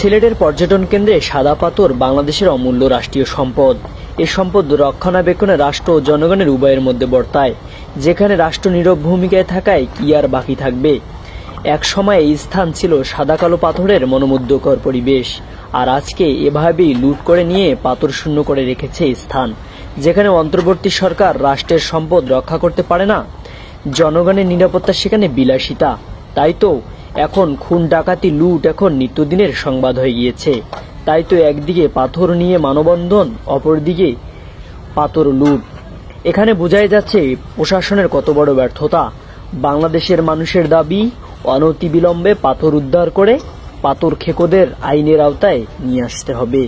সিলেটের পর্যটন কেন্দ্রে সাদা পাথর বাংলাদেশের অমূল্য রাষ্ট্রীয় সম্পদ। এই সম্পদ রক্ষণাবেক্ষণে রাষ্ট্র ও জনগণের উভয়ের মধ্যে বর্তায়। যেখানে রাষ্ট্র নীরব ভূমিকায় থাকায় কি আর বাকি থাকবে। এক সময় এই স্থান ছিল সাদা কালো পাথরের মনোমুগ্ধকর পরিবেশ, আর আজকে এভাবেই লুট করে নিয়ে পাথর শূন্য করে রেখেছে এই স্থান, যেখানে অন্তর্বর্তী সরকার রাষ্ট্রের সম্পদ রক্ষা করতে পারে না। জনগণের নিরাপত্তা সেখানে বিলাসিতা। তাই তো এখন খুন ডাকাতি লুট এখন নিত্যদিনের সংবাদ হয়ে গিয়েছে। তাই তো একদিকে পাথর নিয়ে মানববন্ধন, অপরদিকে পাথর লুট। এখানে বোঝাই যাচ্ছে প্রশাসনের কত বড় ব্যর্থতা। বাংলাদেশের মানুষের দাবি অনতিবিলম্বে পাথর উদ্ধার করে পাথর খেকোদের আইনের আওতায় নিয়ে আসতে হবে।